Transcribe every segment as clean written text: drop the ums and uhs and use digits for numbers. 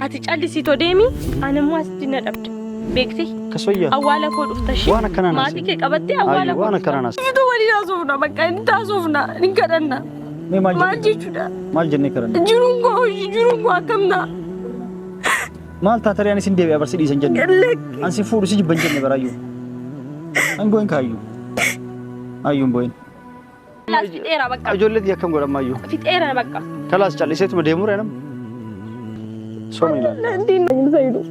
ati callisitoo deemi anammoo asitti na dhabda beekti Kasoyya. awwaala koo dhuftashi Waan akkana naas. maatii kee qabattee awwaala koo Waan akkana naas. Itu wali taasofna bakka inni taasofna ni kadhanna Mee maal jechuudha maal jennee karanna? jiruun koo akkamna Maal taatare ani sin deebi'aa barsi dhiisan jenne. Ansi fuudhu si jibban jenne baraayyuu. An boyin kaayyuu. Ayyuun boyin. Laas fixeera bakka Ijoolleetii akkam godhamaayyuu. fixeera bakka Kalaas calliseetuma deemuu reenam. Sooma ilaala. Nantiin Saido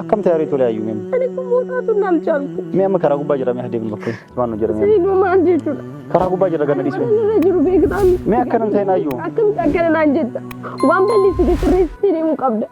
Akkam ta'ee tolee ayyuu meem. ani kun mootaatu naal jaalku Mee amma karaa gubbaa jira mee deebiin bakka waan nu jedhame. Saido maal jechuudha Karaa gubbaa jira ganna dhiisme. Mana jiru beektaan Mee akkanan ta'een ayyuu. akkamitti akkana naan jetta waan balleessite sirreessitee deemuu qabda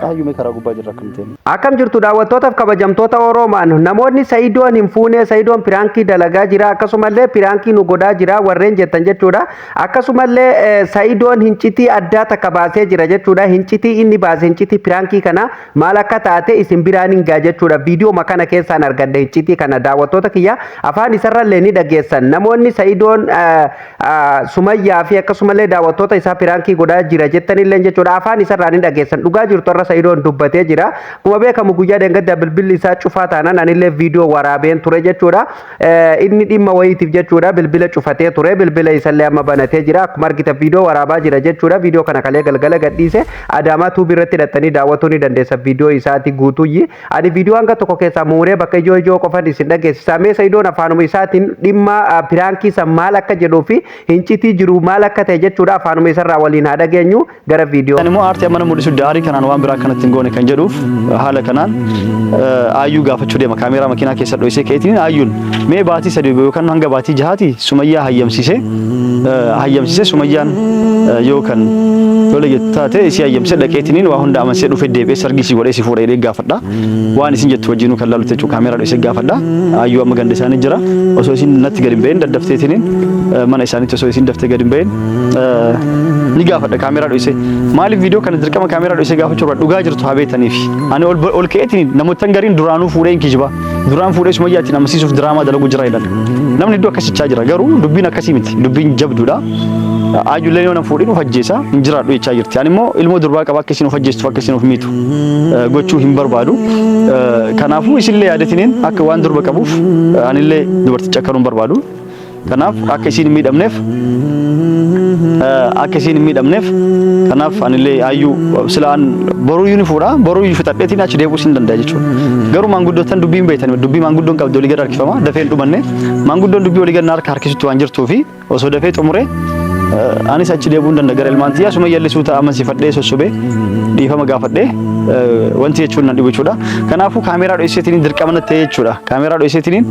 Ayyuu mee karaa gubbaa jira akkam ta'een. Akkam jirtu daawwattootaaf kabajamtoota Oromaan namoonni Saidoon hin fuune Saidoon piraankii dalagaa jira akkasumallee piraankii nu godhaa jira warreen jettan jechuudha akkasumallee Saidoon hincitii addaa takka baasee jira jechuudha hincitii inni baase hincitii piraankii kana maal akka taate isin biraan hin gaa jechuudha viidiyoo makana keessaan argadde hincitii kana daawwattoota kiyya afaan isarrallee ni dhageessan namoonni Saidoon Sumayyaa fi akkasumallee daawwattoota isaa piraankii godhaa jira jettanillee jechuudha afaan isarraa ni dhageessan dhugaa jirtu irra Saidoon dubbatee jira kuma beekamu guyyaa deengadda bilbilli isaa cufaa taanaan anillee viidiyoo waraabeen ture jechuudha inni dhimma wayiitiif jechuudha bilbila cufatee ture bilbila isallee amma banatee jira akkuma argita viidiyoo waraabaa jira jechuudha viidiyoo kana kalee galgala gadhiise adaamaa tuubii irratti hidhattanii daawwatuu ni dandeessa viidiyoo isaati guutuuyyi ani viidiyoo hanga tokko keessaa muuree bakka ijoo qofan isin dhageessisaa mee Saidoon afaanuma isaatiin dhimma piraankii san maal akka jedhuu fi hincitii jiru maal akka ta'e jechuudha afaanuma isarraa waliin haa dhageenyu gara viidiyoo. Ani immoo aartii amma mul'isu daarii kanaan waan biraa kanatti hin goone kan jedhuuf haala kanaan ayyuu gaafachuu deema kaameeraa makiinaa keessa dho'isee keetiin ayyuun mee baatii sadii yookaan hanga baatii jahaati Sumayyaa hayyamsisee Sumayyaan yookaan tolee taate isii hayyamsee dhaqeetiniin waa hunda amansee dhufee deebi'ee sargisii godhee si fuudhee dheeg gaafadha waan isin jettu wajjinuu kan laalu jechuun kaameeraa dho'isee gaafadha ayyuu amma ganda isaanii jira osoo isin natti gadi hin bahin daddafteetiniin mana isaaniitti osoo isin daftee gadi hin bahin ni gaafadha kaameeraa dho'isee maaliif viidiyoo kana dirqama kaameeraa dho'isee gaafachuu irra dhugaa jirtu haa beektaniif ani ol ka'eetiin namoota gariin duraanuu fuudhee hin kijiba duraan fuudhee Sumayyaatti amansiisuuf diraamaa dalagu jira jedhan namni iddoo akkasichaa jira garuu dubbiin akkasii miti dubbiin jabduudha ayyuullee yoo na fuudhin of ajjeesa hin jiraadhu jechaa jirti ani immoo ilmoo durbaa qaba akka isin of ajjeestuuf akka isin of miitu gochuu hin barbaadu kanaafuu isinillee yaadatiniin akka waan durba qabuuf anillee dubarticha akkanuu hin barbaadu kanaaf akka isin miidhamneef kanaaf anillee ayyuu silaan boruu yuunifuudha boruu fixadheetiin achi deebuu sin danda'a jechuudha garuu maanguddootan dubbiin beeytan dubbii maanguddoon qabdi olii gad harkifama dafeen dhumanne maanguddoon dubbii olii gad harka harkisutti waan jirtuu fi osoo dafee xumure anis achi deebuu hin danda'a gara ilmaan tiyyaa Sumayyaallee suuta amansiifadhee sossobee dhiifama gaafadhee wanti jechuun nan dhibu jechuudha kanaafuu kaameeraa dho'iseetiin dirqama natti ta'e jechuudha kaameeraa dho'iseetiin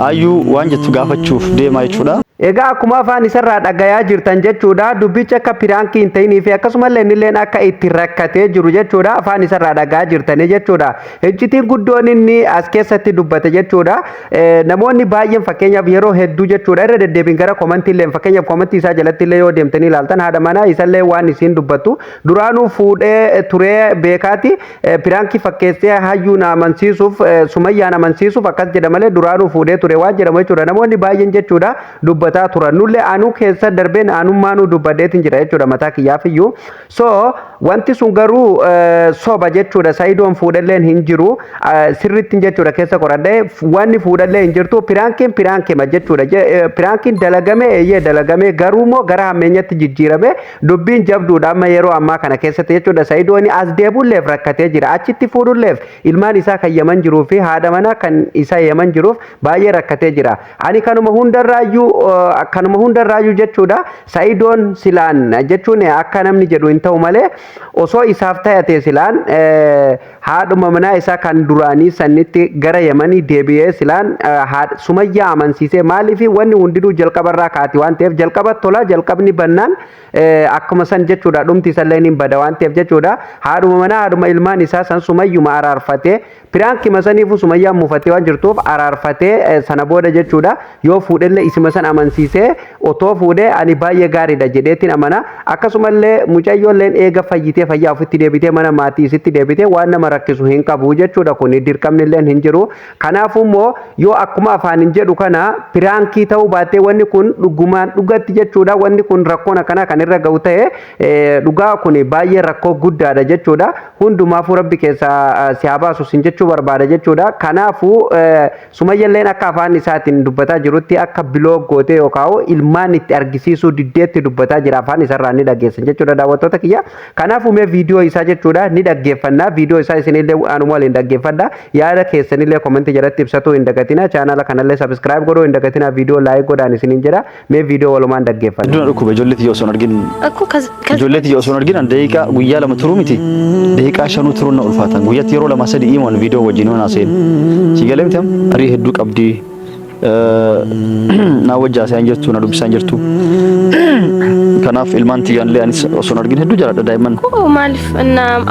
ayyuu waan jettu gaafachuuf deemaa jechuudha. Egaa akkuma afaan isarraa dhagayaa jirtan jechuudha dubbicha akka piraankii hin ta'inii fi akkasumallee innilleen akka itti rakkatee jiru jechuudha afaan isarraa dhagayaa jirtanii jechuudha iccitiin guddoon inni as keessatti dubbate jechuudha namoonni baay'een fakkeenyaaf yeroo hedduu jechuudha irra deddeebiin gara komantiillee fakkeenyaaf komantii isaa jalattillee yoo deemtanii ilaaltan haadha manaa isallee waan isiin dubbattu duraanuu fuudhee turee beekaati piraankii fakkeessee hayyuun amansiisuuf Sumayyaan amansiisuuf akkas jedha malee duraanuu fuudhee ture waan jedhamu jechuudha namoonni baay'een jechuudha dubbataa turan nullee anuu keessa darbeen anummaanuu dubbadeetiin jira jechuudha mataa kiyyaaf iyyuu so wanti sun garuu soba jechuudha Saidoon fuudhalleen hin jiru sirrittiin jechuudha keessa qoradhee wanni fuudhallee hin jirtu piraankima jechuudha piraankiin dalagame eeyyee dalagame garuu moo gara hammeenyatti jijjiirame dubbiin jabduudha amma yeroo ammaa kana keessatti jechuudha Saidoon as deebulleef rakkatee jira achitti fuudhulleef ilmaan isaa kan yaman jiruu fi haadha manaa kan isa yaman jiruuf baay'ee rakkatee jira ani kanuma hundarraayyuu jechuudha Saidoon silaan jechuun akka namni jedhu hin ta'u malee osoo isaaf ta'ate silaan haadhuma manaa isaa kan duraanii sannitti gara yamanii deebi'ee silaan Sumayyaa amansiisee maaliif wanni hundinuu jalqabarraa kaati waan ta'eef jalqaba tola jalqabni bannaan akkuma san jechuudha dhumti isallee hin bada waan ta'eef jechuudha haadhuma manaa haadhuma ilmaan isaa san Sumayyuma araarfatee Piraanki masaniifu Sumayyaan muufattee waan jirtuuf araarfatee sana booda jechuudha yoo fuudhellee isima san amansiisee otoo fuudhee ani baay'ee gaariidha jedheetiin amana akkasumallee mucayyoolleen eega fayyitee fayyaa ofitti deebitee mana maatii isitti deebitee waan nama rakkisu hin qabu jechuudha kun dirqamnilleen hin jiru kanaafuu immoo yoo akkuma afaan hin jedhu kana piraankii ta'uu baattee wanni kun dhugumaan dhugatti jechuudha wanni kun rakkoon akkanaa kan irra ga'u ta'e dhugaa kun baay'ee rakkoo guddaadha jechuudha hundumaafuu rabbi keessaa si haa baasu sin jechuu barbaada jechuudha kanaafuu Sumayyaalleen akka afaan isaatiin dubbataa jirutti akka biloog gootee yookaan ilmaan itti argisiisuu diddeetti dubbataa jira afaan isarraa ni dhaggeessan jechuudha daawwattoota kiyya kanaafuu mee viidiyoo isaa jechuudha ni dhaggeeffannaa viidiyoo isaa isinillee anuma waliin dhaggeeffadha yaada keessanillee komentii jalatti ibsatuu hin dagatina chaanala kanallee subscribe godhuu hin dagatina viidiyoo laayik godhaan isiniin jedha mee viidiyoo walumaan dhaggeeffanna. Duna dhukkuba ijoollee tiyya osoo hin argin ijoollee tiyya osoo hin argin daqiiqaa guyyaa lama turuu miti daqiiqaa shanuu turuun na ulfaatan guyyaatti yeroo lama sadii iimaan viidiyoo wajjin waan haasa'in si galee miti arii hedduu qabdi na wajjaa isaan jirtu na dubbisaan jirtu kanaaf ilmaan tiyyaan lee anis osoo hin argin hedduu jaaladha daa'imman. Maaliif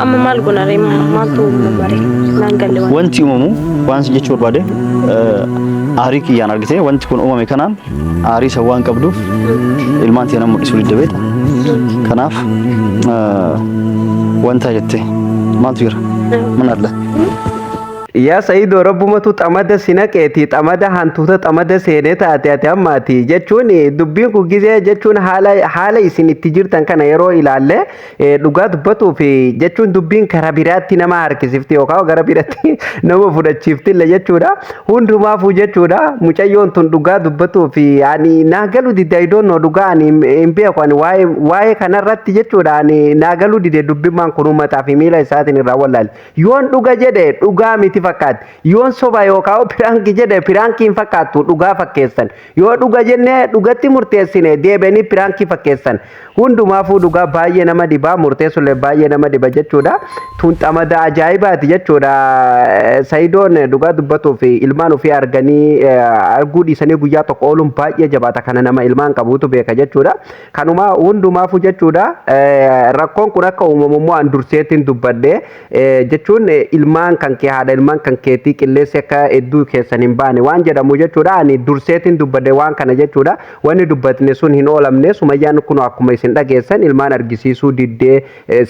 amma maal goonaree maaltu barbaade naan galle wanti uumamu waan jechuu barbaade aarii kiyyaan argite wanti kun uumame kanaan aarii isa waan qabduuf ilmaan tiyyaan mul'isuu diddabeeta kanaaf wanta jette maaltu jira mana adda. Yaa Saido rabbumatu xamada sinaqeeti xamada hantuuta xamada seenee taate ati ammaati jechuun dubbiin kun gizee jechuun haala isin itti jirtan kana yeroo ilaalle dhugaa dubbatuuf jechuun dubbiin karaa biraatti nama harkisifti yookaan gara biraatti nama fudhachiiftille jechuudha hundumaafuu jechuudha mucayyoon tun dhugaa dubbatuuf ani naagalu dide idoonnoo dhugaa ani hin beeku ani waa'ee kanarratti jechuudha ani naagalu dide dubbimaan kun uummataa fi miila isaatiin irraa wallaale yoon dhuga jedhe dhugaa miti fakkaatu yoon soba yookaan piraanki jedhe piraanki hin fakkaatu dhugaa fakkeessan yoo dhuga jenne dhugatti murteessine deebanii piraanki fakkeessan hundumaafuu dhugaa baay'ee nama dibaa murteessullee baay'ee nama diba jechuudha tun xamada ajaa'ibaati jechuudha Saidoon dhugaa dubbatuuf ilmaan ofii arganii arguu dhiisanii guyyaa tokko ooluun baay'ee jabaata kana nama ilmaan qabuutu beeka jechuudha kanuma hundumaafuu jechuudha rakkoon kun akka uumamummoo an durseetiin dubbadde jechuun ilmaan kan kee haadha ilmaan kan keetii qilleessi akka hedduu keessan hin baane waan jedhamu jechuudha ani durseetiin dubbadde waan kana jechuudha wanni dubbatne sun hin oolamne Sumayyaan kun akkuma isin dhageessan ilmaan argisiisuu diddee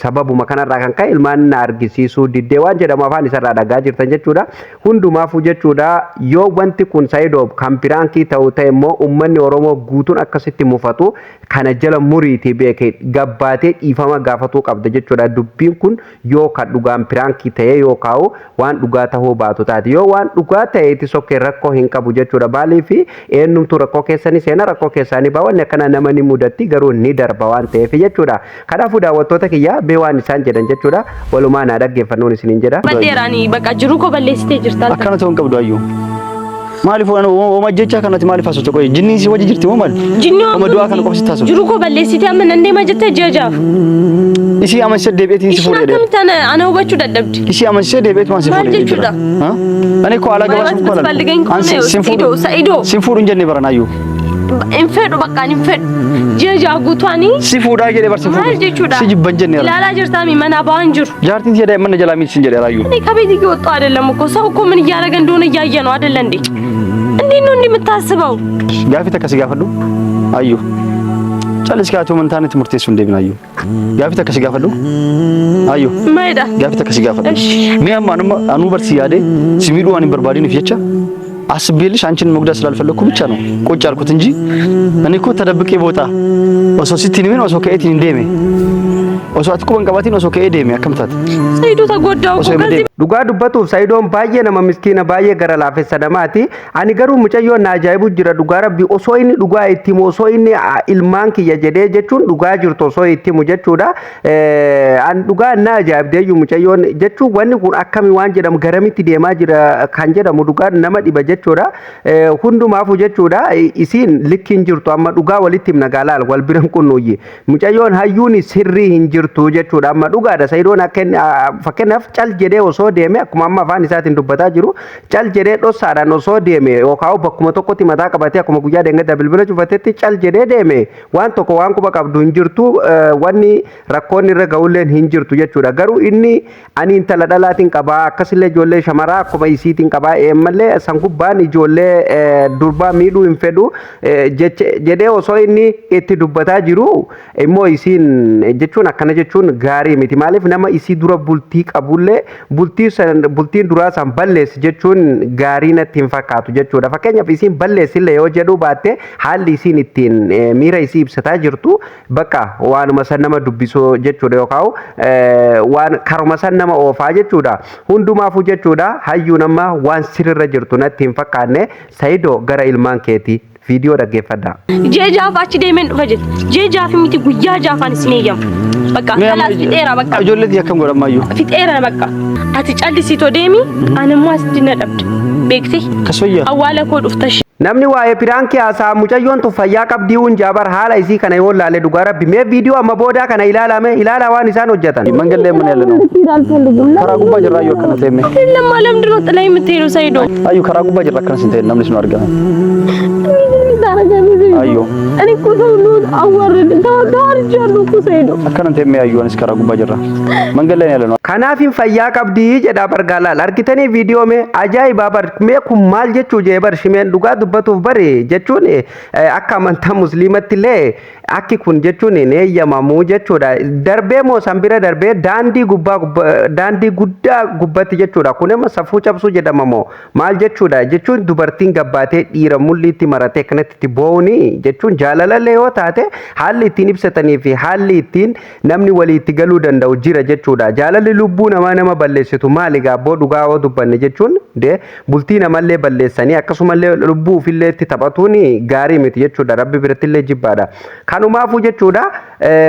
sababuma kanarraa kan ka'e ilmaan argisiisuu diddee waan jedhamu afaan isarraa dhagaa jirtan jechuudha hundumaafuu jechuudha yoo wanti kun Saido kan piraankii ta'u ta'e immoo uummanni Oromoo guutuun akkasitti mufatu kana jala muriitii beeke gabbaatee dhiifama gaafatuu qabda jechuudha dubbiin kun yoo kan dhugaan piraankii ta'e yookaan waan dhugaa ta'uu baatu taate yoo waan dhugaa ta'eeti sokkee rakkoo hin qabu jechuudha baalii fi eenyumtu rakkoo keessanii seena rakkoo keessanii baawwanni akkana nama ni mudatti garuu ni darba waan ta'eef jechuudha kanaafuu daawwattoota kiyyaa bee waan isaan jedhan jechuudha walumaa naa dhaggeeffannoon isiniin jedha. Baddeeraanii bakka jiru koo balleessitee jirta. Akkana ta'uu hin qabdu ayyuu. Maaliif waan jecha kanatti maaliif haasofte qoye jinni si wajji jirti moo maali? Jinni oma du'aa kana qofsitti haasofte. Jiru koo balleessitee amma nan deema jettee jeejaaf. Isii amansiisee deebi'eetiin si fuudhee. Isheen akkamitti ana hubachuu dadhabdi? Isii amansiisee deebi'eetiin waan si fuudhee. Maal jechuudha? Ani koo ala gabaasuuf koo ala. Sin fuudhu hin jenne baran ayyuu. Infedo bakka infedo jeja gutuani si fuudhaa jedhe barsi fuudhu si jibban jenne ilaalaa jirtaami mana baan jiru jaartiin tiya daa'imman jalaa miidhsin jedhe raayyu እኔ ከቤት እየወጣሁ አይደለም እኮ ሰው እኮ ምን እያደረገ እንደሆነ እያየ ነው አይደል እንዴ እንዴት ነው እንደምታስበው ጋፊ ተከሲ ጋፈዱ አዩ ጨልስ ጋቱ ምን ታነት ትምህርት እሱ እንደምን አዩ ጋፊ ተከሲ ጋፈዱ አዩ ማይዳ ጋፊ ተከሲ ጋፈዱ ሚያም አኑ በርሲ ያደ ሲሚዱ አን በርባዲን ፍየቻ አስቤልሽ አንቺን መጉዳት ስላልፈለኩ ብቻ ነው ቁጭ አልኩት እንጂ እኔ እኮ ተደብቄ ቦታ ኦሶ ሲቲኒ ምን ኦሶ ከኤቲ እንደሜ ኦሶ አትኩ በንቀባቲን ኦሶ ከኤዴሜ አከምታት ሰይዶ ተጎዳው እኮ ከዚህ dhugaa dubbatuuf Saidoon baay'ee nama miskiina baay'ee gara laafessa namaati ani garuu mucayyoon na ajaa'ibu jira dhugaa rabbi osoo inni dhugaa itti himu osoo inni ilmaan kiyya jedhee jechuun dhugaa jirtu osoo itti himu jechuudha an dhugaa na ajaa'ibdeeyyu mucayyoon jechuun wanni kun akkami waan jedhamu garamitti deemaa jira kan jedhamu dhugaa nama dhiba jechuudha hundumaafu jechuudha isiin likkiin jirtu amma dhugaa walitti himna gaalaal wal biran qunnuyyi mucayyoon hayyuun sirrii hin jirtu jechuudha. Amma dhugaadha Saidon akka fakkeenyaaf cal jedhee osoo deeme akkuma amma afaan isaatiin dubbataa jiru cal jedhee dhossaadhaan osoo deeme yookaan bakkuma tokkotti mataa qabatee akkuma guyyaa deengada bilbila cufatetti cal jedhee deeme waan tokko waan quba qabdu hin jirtu wanni rakkoon irra ga'ulleen hin jirtu jechuudha. Garuu inni ani intala dhalaatiin qabaa akkasillee ijoollee shamaraa akkuma isiitiin qabaa malee san gubbaan ijoollee durbaa miidhuu hin fedhu jedhee osoo inni itti dubbataa jiru immoo isiin jechuun akkana jechuun gaarii miti. Maaliif nama isii dura bultii qabullee bultiin duraa san balleessi jechuun gaarii natti hin fakkaatu jechuudha. Fakkeenyaaf isiin balleessillee yoo jedhuu baatte haalli isiin ittiin miira isii ibsataa jirtu bakka waanuma san nama dubbisu jechuudha yookaan waan karuma san nama oofaa jechuudha. Hundumaafuu jechuudha hayyuun amma waan sirrirra jirtu natti hin fakkaanne Saido gara ilmaan keetii video dhaggeeffadha. Jeejaaf achi deemeen dhufa jira. Jeejaaf miti guyyaa jaafaan isin eeyyamu. Bakka kalaas fixeera bakka. Ijoolleetii akkam godhamaayyuu. Fixeera bakka. Ati callisitoo deemi anammoo as dinna dhabde. Beekti? Kasooyyaa. Awwaala koo dhuftash. Namni waa'ee piraankii haasaa mucayyoon fayyaa qabdii hunjaabar haala isii kana yoo laalee dhugaa rabbi mee viidiyoo amma boodaa kana ilaalaa waan isaan hojjetan. Mangallee mana yaala nuu. Karaa gubbaa jirraa yoo akkana teemme. Lammaa lamdi roo xalaa himteeru Saido. Ayyuu karaa gubbaa jirra akkana sin ta'e namni sun argame. Ayyuu. Ani kutuun awwarri daarjaallu Saido. Akkana teemme ayyuu anis karaa gubbaa jirra. Mangallee yaala nuu. Kanaafin fayyaa qabdii jedha bargaalaal argitanii viidiyoo mee ajaa'ibaa bar mee kun maal jechuu jee bar shimeen dhugaa dubbatuuf bare jechuun akka amantaa musliimatti illee akki kun jechuun eeyyamamuu jechuudha. Darbee moo san bira darbee daandii guddaa gubbatti jechuudha. Kun amma safuu cabsuu jedhama moo maal jechuudha jechuun dubartiin gabbaatee dhiira mul'iitti maratee kanatti itti bo'uuni jechuun jaalalallee yoo taate haalli ittiin ibsatanii fi haalli ittiin namni walii itti galuu danda'u jira jechuudha. Jaalalli lubbuu nama balleessitu maali gaabboo dhugaa yoo dubbanne jechuun bultii namallee balleessanii akkasumallee lubbuu ofillee itti taphatuun gaarii miti jechuudha. Rabbi biratti illee jibbaadha. Kanumaafuu jechuudha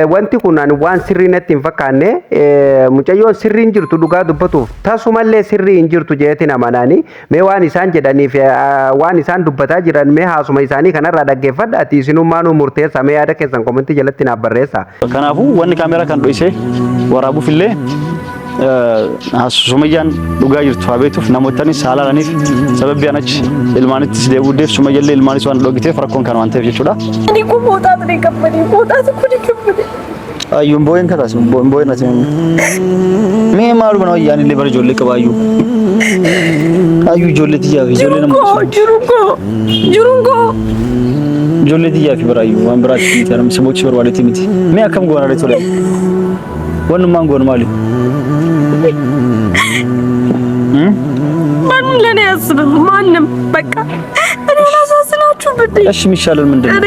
wanti kun waan sirrii natti hin fakkaanne mucayyoon sirrii hin jirtu dhugaa dubbatuuf tasumallee sirrii hin jirtu jeetiin amanaanii mee waan isaan jedhaniif waan isaan dubbataa jiran mee haasuma isaanii kanarraa dhaggeeffadhaati isinummaanuu murteessa mee yaada keessan komentii jalatti naaf barreessa. Kanaafuu wanni kaameraa kan dho'isee waraabuufillee Sumayyaan dhugaa jirtu habeetuuf namootanis haalaalaniif sababii anachi ilmaanittis deebuuddeef Sumayyaallee ilmaanis waan dhogiteef rakkoon kan waan ta'eef jechuudha. Ani kun mootaatu ni gabbanii mootaatu kun gabbanii. Ayyuun boo'een kataas boo'een ati mee maaluma na wayyaan illee bara ijoollee qaba ayyuu. Ayyuu ijoollee xiyyaa fi ijoollee nama jirungoo. Ijoollee xiyyaa fi bara ayyuu waan biraatti miti aram sabochi barbaadetti miti. Mee akkam goona dha ture. Wanummaan goon maali? ማንም ለኔ ያስብም ማንም በቃ እኔ ላሳስናችሁ ብድ እሺ የሚሻለው ምንድነው?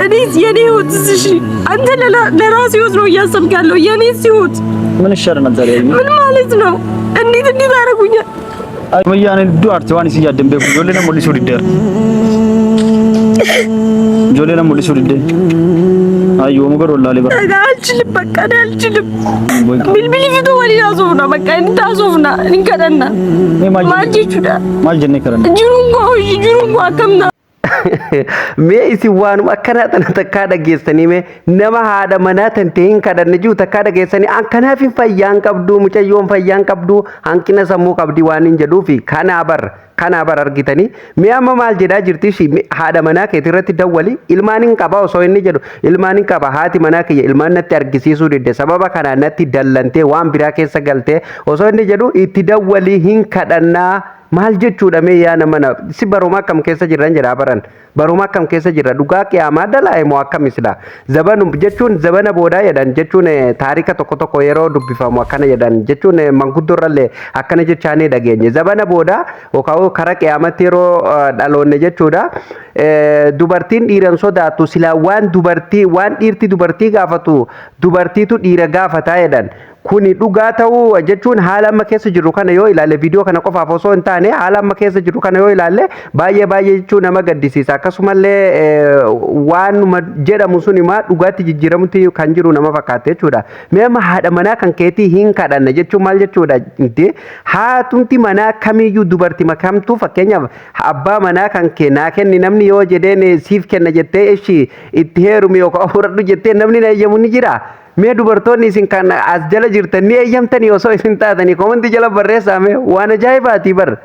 እኔስ የኔ ህይወት እሺ አንተ ለራስህ ህይወት ነው እያሰብክ ያለው የኔስ ህይወት ምን ይሻለናል ዛሬ? ምን ማለት ነው? እንዴት አደረጉኛል? Sumayyaan du'aarti waan isii yaaddan beeku ijoollee nama mul'isuu diddeera. Ijoollee nama mul'isuu diddee. Ayyoo mugar wallaalee bara. አልችልም በቃ አልችልም። ቢልቢል ፊቱ ወሊ ያዞፍና በቃ እንታዞፍና እንከደና ማልጂቹዳ ማልጀኔ ከረና ጅሩንጎ አከምና mee isin waanuma akkana takkaa dhageessanii mee nama haadha manaa tantee hin kadhanne jiru takkaa dhageessanii an kanaaf hin fayyaan qabdu mucayyoon fayyaan qabdu hanqina sammuu qabdi waan hin jedhuufi kanaa bar argitanii mee amma maal jedhaa jirti shi haadha manaa keetii irratti dawwali ilmaan hin qaba osoo inni jedhu ilmaan hin qaba haati manaa kiyya ilmaan natti argisiisuu didde sababa kanaan natti dallantee waan biraa keessa galtee osoo inni jedhu itti dawwali hin kadhannaa maal jechuudha mee yaa nama si baruma akkam keessa jiran jedha baran baruma akkam keessa jira dhugaa qiyaamaa dalaa'e moo akkam isla zabanu jechuun zabana boodaa jedhan jechuun taarika tokko yeroo dubbifamu akkana jedhan jechuun manguddorrallee akkana jechaanii dhageenye zabana boodaa yookaan kara qiyaamatti yeroo dhaloonne jechuudha dubartiin dhiiran sodaatu silaa waan dhiirti dubartii gaafatu dubartiitu dhiira gaafataa jedhan kuni dhugaa ta'uu jechuun haala amma keessa jiru kana yoo ilaalle viidiyoo kana qofaaf osoo hin taane haala amma keessa jiru kana yoo ilaalle baay'ee jechuun nama gaddisiisa akkasumallee waan jedhamu sun ima dhugaatti jijjiiramutti kan jiru nama fakkaate jechuudha mee amma haadha manaa kan keetii hin kadhanne jechuun maal jechuudha haatumti manaa kamiyyuu dubartii makamtu fakkeenyaaf abbaa manaa kan kennaa kenni namni yoo jedheen siif kenna jettee itti heerumi yookaan horadhu jettee namni na eeyyamu ni jira mee dubartoonni isin kan as jala jirtanii eeyyamtanii osoo isin taatanii komantii jala barreessaame waan ajaa'ibaati bar.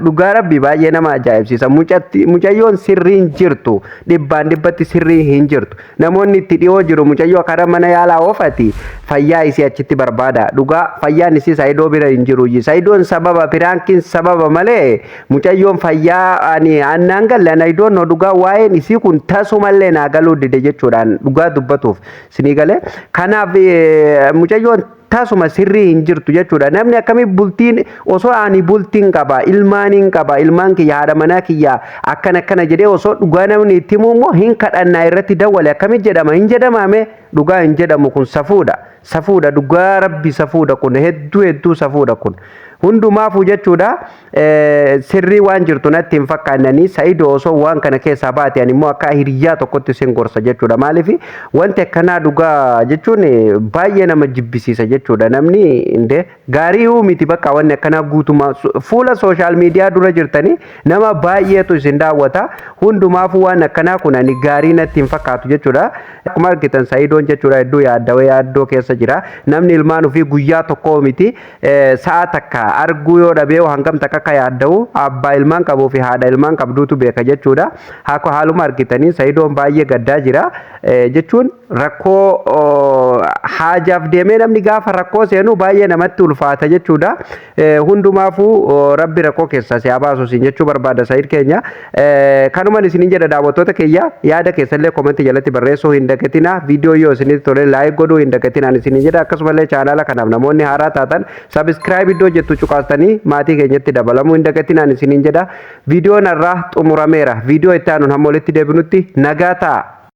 Dhugaa Rabbii baay'ee nama ajaa'ibsiisa. Mucayyoon sirrii hin jirtu. Dhibbaan dhibbatti sirrii hin jirtu. Namoonni itti dhiyoo jiru mucayyoo karaa mana yaalaa oofati fayyaa isii achitti barbaada. Dhugaa fayyaan isii Saidoo bira hin jiru. Saidoon sababa piraankiin sababa malee mucayyoon fayyaa ani annaan galle Saidoon no dhugaa waa'een isii kun tasumallee naa galuu dide jechuudhaan dhugaa dubbatuuf sinii galee. Kanaaf mucayyoon tasuma sirrii hin jirtu jechuudha. Namni akkamii bultiin osoo ani bultiin qaba ilmaaniin qaba ilmaan kiyya haadha manaa kiyya akkana jedhee osoo dhugaa namni itti immoo hin kadhannaa irratti dawwale akkamii jedhama hin jedhamame dhugaa hin jedhamu kun safuudha dhugaa Rabbi safuudha kun hedduu safuudha kun. Hundumaafuu jechuudha sirrii waan jirtu natti hin fakkaannanii Saido osoo waan kana keessaa baate ani immoo akka hiriyaa tokkotti sin gorsa jechuudha. Maaliif wanti akkanaa dhugaa jechuun baay'ee nama jibbisiisa jechuudha. Namni inde gaarii miti bakka wanni akkanaa guutumaa fuula sooshaal miidiyaa dura jirtanii nama baay'eetu isin daawwata. Hundumaafuu waan akkanaa kun ani gaarii natti hin fakkaatu jechuudha. Akkuma argitan Saidoon jechuudha hedduu yaaddoo keessa jira. Namni ilmaan ofii guyyaa tokko miti sa'a takka arguu yoo dhabee hangam takka yaadda'u abbaa ilmaan qabuu fi haadha ilmaan qabduutu beeka jechuudha. Akka haaluma argitanii Saidoon baay'ee gaddaa jira jechuun rakkoo haajaaf deemee namni gaafa rakkoo seenu baay'ee namatti ulfaata jechuudha. Hundumaafuu Rabbi rakkoo keessaa si baasu siin jechuu barbaada Said keenya. Kanumaan isiniin jedha daawwattoota kiyya yaada keessallee komentii jalatti barreessuu hin dagatina. Viidiyoo yoo isinitti tole laayik godhuu hin dagatinaan isiniin jedha. Akkasumallee chaanaala kanaaf namoonni haaraa taatan sabiskiraayib iddoo jettu cuqaastanii maatii keenyatti dabalamuu hin dagatinaan isiniin jedha. Viidiyoon irraa xumurameera. Viidiyoo itti aanuun hamma walitti deebinutti nagaa ta'a.